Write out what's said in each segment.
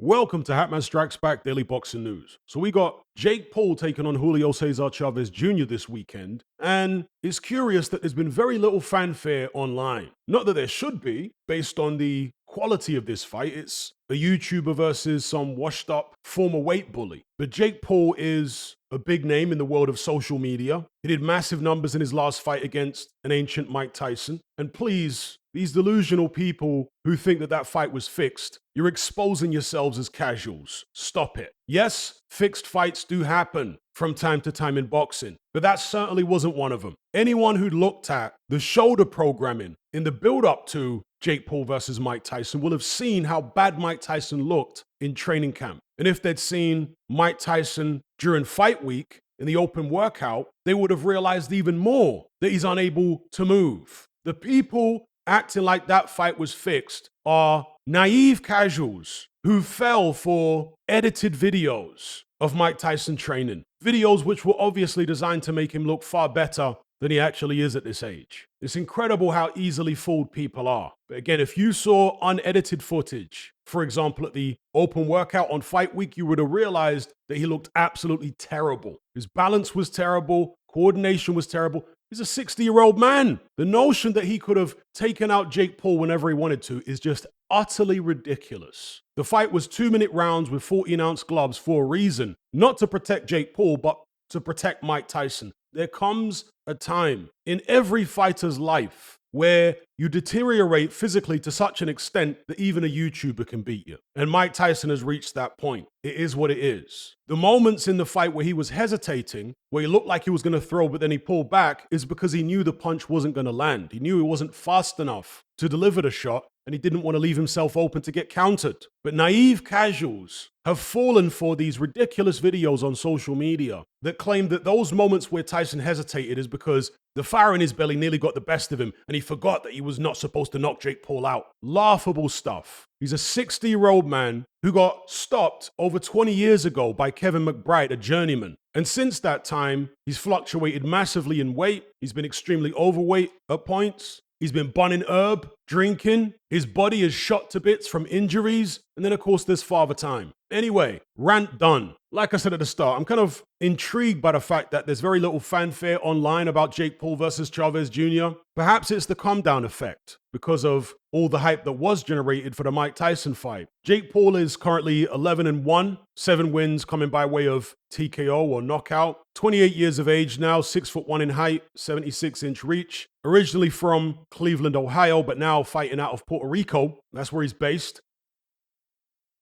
Welcome to Hatman Strikes Back Daily Boxing News. So we got Jake Paul taking on Julio Chavez Jr. this weekend, and it's curious that there's been very little fanfare online. Not that there should be, based on the quality of this fight. It's a YouTuber versus some washed up former weight bully. But Jake Paul is a big name in the world of social media. He did massive numbers in his last fight against an ancient Mike Tyson. And please, these delusional people who think that that fight was fixed, you're exposing yourselves as casuals. Stop it. Yes, fixed fights do happen from time to time in boxing, but that certainly wasn't one of them. Anyone who looked at the shoulder programming in the build-up to Jake Paul versus Mike Tyson will have seen how bad Mike Tyson looked in training camp. And if they'd seen Mike Tyson during fight week in the open workout, they would have realized even more that he's unable to move. The people acting like that fight was fixed are naive casuals who fell for edited videos of Mike Tyson training. Videos which were obviously designed to make him look far better than he actually is at this age. It's incredible how easily fooled people are. But again, if you saw unedited footage, for example, at the open workout on fight week, you would have realized that he looked absolutely terrible. His balance was terrible. Coordination was terrible. He's a 60-year-old man. The notion that he could have taken out Jake Paul whenever he wanted to is just utterly ridiculous. The fight was 2-minute rounds with 14-ounce gloves for a reason. Not to protect Jake Paul, but to protect Mike Tyson. There comes a time in every fighter's life where you deteriorate physically to such an extent that even a YouTuber can beat you. And Mike Tyson has reached that point. It is what it is. The moments in the fight where he was hesitating, where he looked like he was going to throw, but then he pulled back, is because he knew the punch wasn't going to land. He knew he wasn't fast enough to deliver the shot, and he didn't want to leave himself open to get countered. But naive casuals have fallen for these ridiculous videos on social media that claim that those moments where Tyson hesitated is because the fire in his belly nearly got the best of him and he forgot that he was not supposed to knock Jake Paul out. Laughable stuff. He's a 60-year-old man who got stopped over 20 years ago by Kevin McBride, a journeyman. And since that time, he's fluctuated massively in weight. He's been extremely overweight at points. He's been bunning herb, drinking. His body is shot to bits from injuries. And then, of course, there's Father Time. Anyway, rant done. Like I said at the start, I'm kind of intrigued by the fact that there's very little fanfare online about Jake Paul versus Chavez Jr. Perhaps it's the calm down effect because of all the hype that was generated for the Mike Tyson fight. Jake Paul is currently 11-1, 7 wins coming by way of TKO or knockout. 28 years of age now, 6'1" in height, 76-inch reach. Originally from Cleveland, Ohio, but now fighting out of Puerto Rico. That's where he's based.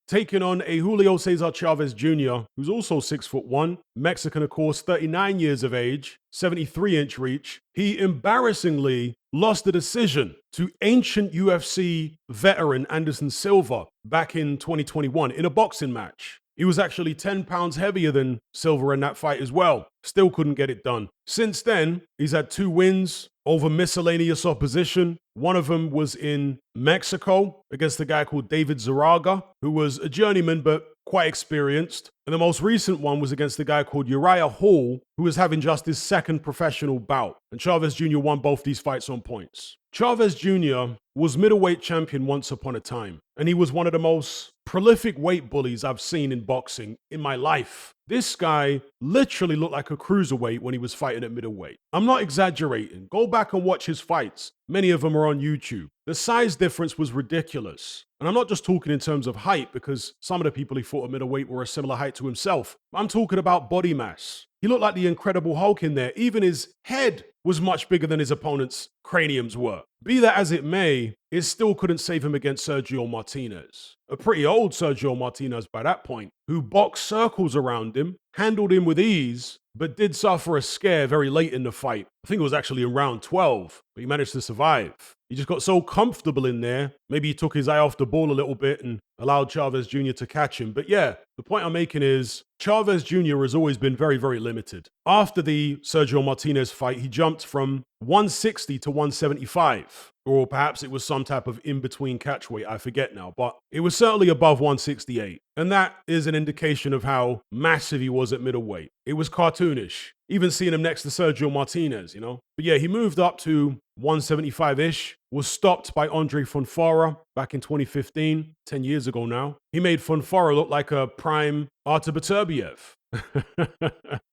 Taking on a Julio Cesar Chavez Jr., who's also 6'1", Mexican, of course, 39 years of age, 73-inch reach. He embarrassingly lost the decision to ancient UFC veteran Anderson Silva back in 2021 in a boxing match. He was actually 10 pounds heavier than Silva in that fight as well. Still couldn't get it done. Since then, he's had 2 wins over miscellaneous opposition. One of them was in Mexico against a guy called David Zaraga, who was a journeyman but quite experienced. And the most recent one was against a guy called Uriah Hall, who was having just his second professional bout. And Chavez Jr. won both these fights on points. Chavez Jr. was middleweight champion once upon a time, and he was one of the most prolific weight bullies I've seen in boxing in my life. This guy literally looked like a cruiserweight when he was fighting at middleweight. I'm not exaggerating. Go back and watch his fights. Many of them are on YouTube. The size difference was ridiculous. And I'm not just talking in terms of height, because some of the people he fought at middleweight were a similar height to himself. I'm talking about body mass. He looked like the Incredible Hulk in there. Even his head was much bigger than his opponent's craniums were. Be that as it may, it still couldn't save him against Sergio Martinez. A pretty old Sergio Martinez by that point, who boxed circles around him, handled him with ease, but did suffer a scare very late in the fight. I think it was actually in round 12, but he managed to survive. He just got so comfortable in there. Maybe he took his eye off the ball a little bit and allowed Chavez Jr. to catch him. But yeah, the point I'm making is Chavez Jr. has always been very, very limited. After the Sergio Martinez fight, he jumped from 160 to 175. or perhaps it was some type of in-between catch weight, I forget now, but it was certainly above 168. And that is an indication of how massive he was at middleweight. It was cartoonish. Even seeing him next to Sergio Martinez, you know? But yeah, he moved up to 175-ish, was stopped by Andre Fonfara back in 2015, 10 years ago now. He made Fonfara look like a prime Artur Beterbiev.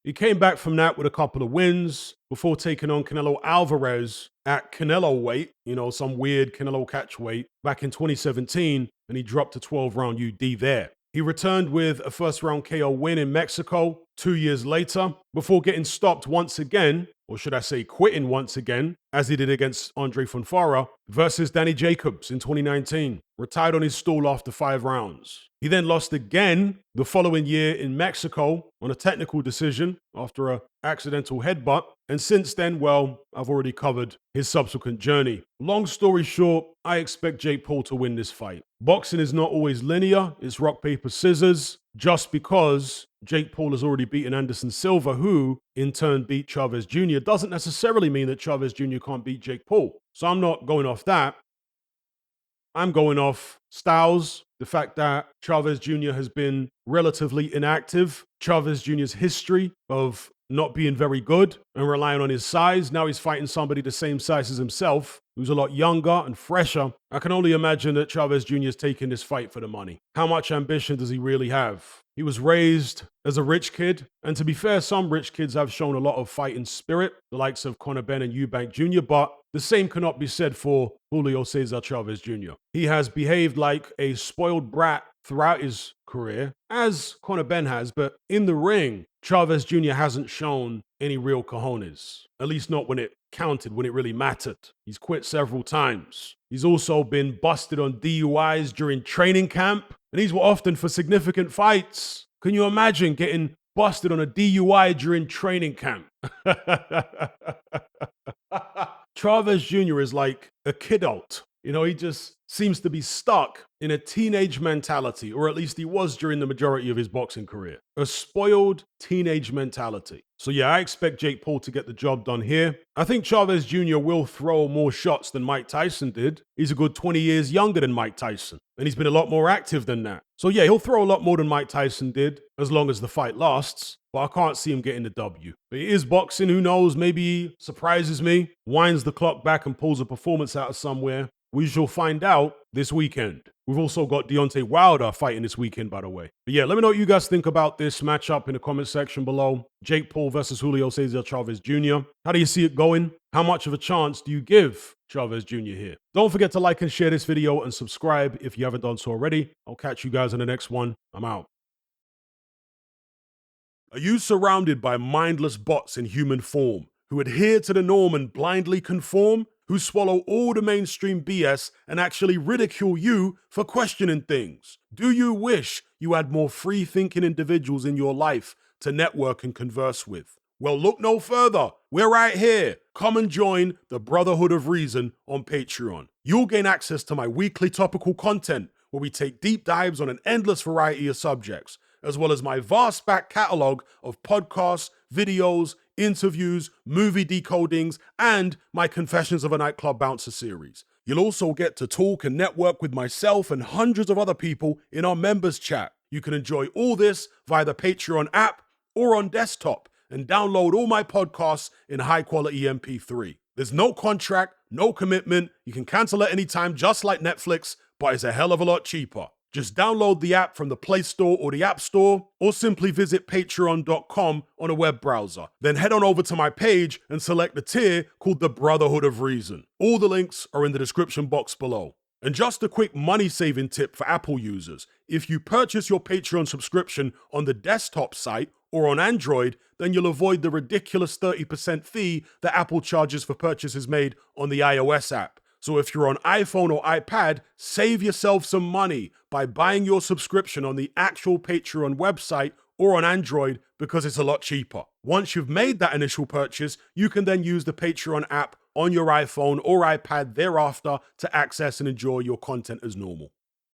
He came back from that with a couple of wins before taking on Canelo Alvarez at Canelo weight, you know, some weird Canelo catch weight back in 2017, and he dropped a 12-round UD there. He returned with a first-round KO win in Mexico 2 years later before getting stopped once again, or should I say quitting once again, as he did against Andre Fonfara, versus Danny Jacobs in 2019. Retired on his stool after 5 rounds. He then lost again the following year in Mexico on a technical decision after an accidental headbutt. And since then, well, I've already covered his subsequent journey. Long story short, I expect Jake Paul to win this fight. Boxing is not always linear. It's rock, paper, scissors. Just because Jake Paul has already beaten Anderson Silva, who in turn beat Chavez Jr., doesn't necessarily mean that Chavez Jr. can't beat Jake Paul. So I'm not going off that. I'm going off styles, the fact that Chavez Jr. has been relatively inactive, Chavez Jr.'s history of not being very good and relying on his size. Now he's fighting somebody the same size as himself, who's a lot younger and fresher. I can only imagine that Chavez Jr. is taking this fight for the money. How much ambition does he really have? He was raised as a rich kid, and to be fair, some rich kids have shown a lot of fighting spirit, the likes of Conor Benn and Eubank Jr., but the same cannot be said for Julio Cesar Chavez Jr. He has behaved like a spoiled brat throughout his career, as Conor Benn has, but in the ring, Chavez Jr. hasn't shown any real cojones, at least not when it counted, when it really mattered. He's quit several times. He's also been busted on DUIs during training camp, and these were often for significant fights. Can you imagine getting busted on a DUI during training camp? Chavez Jr. is like a kidult. You know, he just seems to be stuck in a teenage mentality, or at least he was during the majority of his boxing career. A spoiled teenage mentality. So yeah, I expect Jake Paul to get the job done here. I think Chavez Jr. will throw more shots than Mike Tyson did. He's a good 20 years younger than Mike Tyson, and he's been a lot more active than that. So yeah, he'll throw a lot more than Mike Tyson did, as long as the fight lasts. But I can't see him getting the W. But it is boxing, who knows, maybe he surprises me, winds the clock back and pulls a performance out of somewhere. We shall find out this weekend. We've also got Deontay Wilder fighting this weekend, by the way. But yeah, let me know what you guys think about this matchup in the comment section below. Jake Paul versus Julio Cesar Chavez Jr. How do you see it going? How much of a chance do you give Chavez Jr. here? Don't forget to like and share this video and subscribe if you haven't done so already. I'll catch you guys in the next one. I'm out. Are you surrounded by mindless bots in human form who adhere to the norm and blindly conform? Who swallow all the mainstream BS and actually ridicule you for questioning things? Do you wish you had more free-thinking individuals in your life to network and converse with? Well, look no further. We're right here. Come and join the Brotherhood of Reason on Patreon. You'll gain access to my weekly topical content where we take deep dives on an endless variety of subjects, as well as my vast back catalogue of podcasts, videos, interviews, movie decodings, and my Confessions of a Nightclub Bouncer series. You'll also get to talk and network with myself and hundreds of other people in our members chat. You can enjoy all this via the Patreon app or on desktop and download all my podcasts in high quality MP3. There's no contract, no commitment. You can cancel at any time, just like Netflix, but it's a hell of a lot cheaper. Just download the app from the Play Store or the App Store, or simply visit patreon.com on a web browser. Then head on over to my page and select the tier called the Brotherhood of Reason. All the links are in the description box below. And just a quick money-saving tip for Apple users. If you purchase your Patreon subscription on the desktop site or on Android, then you'll avoid the ridiculous 30% fee that Apple charges for purchases made on the iOS app. So if you're on iPhone or iPad, save yourself some money by buying your subscription on the actual Patreon website or on Android, because it's a lot cheaper. Once you've made that initial purchase, you can then use the Patreon app on your iPhone or iPad thereafter to access and enjoy your content as normal.